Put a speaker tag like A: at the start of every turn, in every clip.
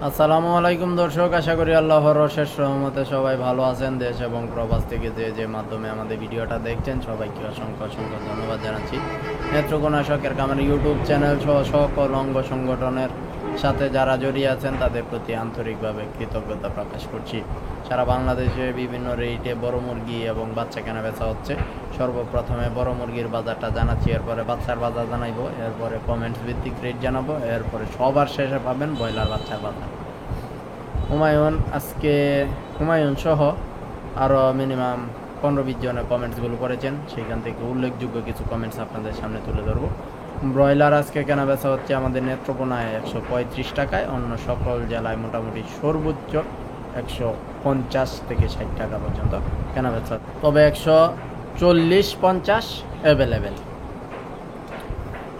A: আসসালামু আলাইকুম দর্শক, আশা করি আল্লাহর অশেষ রহমতে সবাই ভালো আছেন। দেশ এবং প্রবাস থেকে যে মাধ্যমে আমাদের ভিডিওটা দেখছেন সবাইকে অসংখ্য অসংখ্য ধন্যবাদ জানাচ্ছি। নেত্রকোনা শখের খামার ইউটিউব চ্যানেল সহ সকল অঙ্গ সংগঠনের সাথে যারা জড়িয়ে আছেন তাদের প্রতি আন্তরিকভাবে কৃতজ্ঞতা প্রকাশ করছি। সারা বাংলাদেশে বিভিন্ন রেটে বড় মুরগি এবং বাচ্চা কেনা বেচা হচ্ছে। সর্বপ্রথমে বড় মুরগির বাজারটা জানাচ্ছি, এরপরে বাচ্চার বাজার জানাইবো, এরপরে কমেন্টস ভিত্তিক রেট জানাবো, এরপরে সবার শেষে পাবেন ব্রয়লার বাচ্চার বাজার। হুমায়ুন সহ আরও মিনিমাম 15-20 জনের কমেন্টসগুলো করেছেন, সেখান থেকে উল্লেখযোগ্য কিছু কমেন্টস আপনাদের সামনে তুলে ধরবো। ব্রয়লার আজকে কেনা বেচা হচ্ছে আমাদের নেত্রকোনায় 135 টাকায়, অন্য সকল জেলায় মোটামুটি সর্বোচ্চ 150 থেকে 60 টাকা পর্যন্ত কেনা বেচা, তবে 140-50 অ্যাভেলেবেল।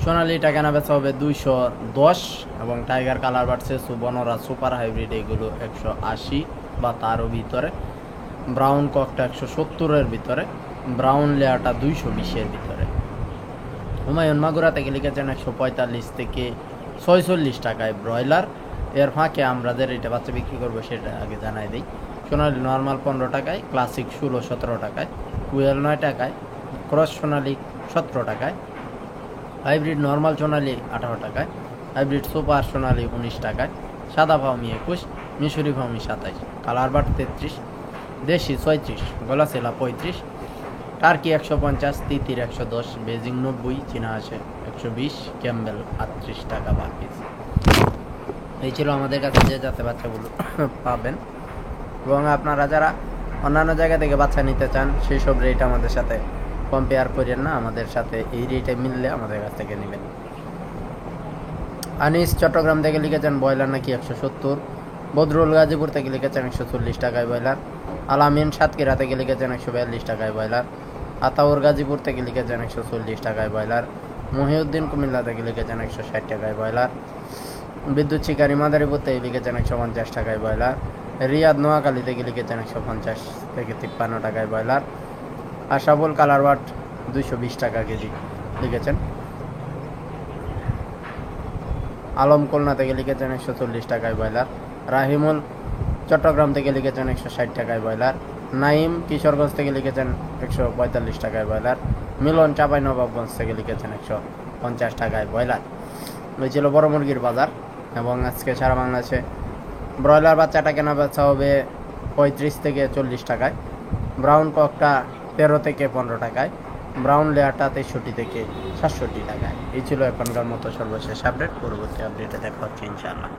A: সোনালিটা কেনা বেচা হবে 210 এবং টাইগার কালার বাড়ছে সুবর্ণরা সুপার হাইব্রিড এগুলো 180 বা তারও ভিতরে, ব্রাউন ককটা 170-এর ভিতরে, ব্রাউন লেয়ারটা 220-এর ভিতরে। হুমায়ুন মাগুরা থেকে লিখেছেন 145 থেকে 46 টাকায় ব্রয়লার। এর ফাঁকে আমরা যে রেটে বাচ্চা বিক্রি করবো সেটা আগে জানাই দিই। সোনালি নর্মাল 15 টাকায়, ক্লাসিক 16-17 টাকায়, কুয়েল 9 টাকায়, ক্রস সোনালি 17 টাকায়, হাইব্রিড নর্মাল সোনালি 18 টাকায়, হাইব্রিড সুপার সোনালি 19 টাকায়, সাদা ফাউমি 21, মিশরি ফাউমি 27, কালার বাট 33, দেশি 36, গলাসেলা 35, টার্কি 150, তিতির 110, বেজিং 90, চীনা আসে 120, ক্যাম্বেল 38 টাকা পার পিস। এই ছিল আমাদের কাছে যে যাতে বাচ্চাগুলো পাবেন। এবং আপনারা যারা অন্যান্য জায়গা থেকে বাচ্চা নিতে চান সেই সব রেট আমাদের সাথে কম্পেয়ার করেন না, আমাদের সাথে এই রেটে মিললে আমাদের কাছ থেকে নেবেন। আনিস চট্টগ্রাম থেকে লিখেছেন ব্রয়লার নাকি 170, বদরুল গাজীপুর থেকে লিখেছেন 140 টাকায় ব্রয়লার, আলামিন সাতক্ষীরা থেকে লিখেছেন 142 টাকায় ব্রয়লার, আতাউর গাজীপুর থেকে লিখেছেন 140 টাকায় ব্রয়লার, মহিউদ্দিন কুমিল্লা থেকে লিখেছেন 160 টাকায় ব্রয়লার, বিদ্যুৎ শিকারী মাদারীপুর থেকে লিখেছেন 150 টাকায় ব্রয়লার, রিয়াদ নোয়াখালী থেকে লিখেছেন 150 থেকে 53 টাকায় ব্রয়লার, আশাবুল কালারবাট 220 টাকা কেজি লিখেছেন, আলম খুলনা থেকে লিখেছেন 140 টাকায় ব্রয়লার, রাহিমুল চট্টগ্রাম থেকে লিখেছেন 160 টাকায় ব্রয়লার, নাইম কিশোরগঞ্জ থেকে লিখেছেন 145 টাকায় ব্রয়লার, মিলন চাঁপাইনবাবগঞ্জ থেকে লিখেছেন 150 টাকায় ব্রয়লার। ওই ছিল বড় মুরগির বাজার। এবং আজকে সারা বাংলাদেশে ব্রয়লার বাচ্চাটা কেনা বেচা হবে 35 থেকে 40 টাকায়, ব্রাউন ককটা 13 থেকে 15 টাকায়, ব্রাউন লেয়ারটা 63 থেকে 67 টাকায়। এই ছিল এখনকার মতো সর্বশেষ আপডেট। পরবর্তী আপডেটে দেখা হচ্ছে ইনশাআল্লাহ।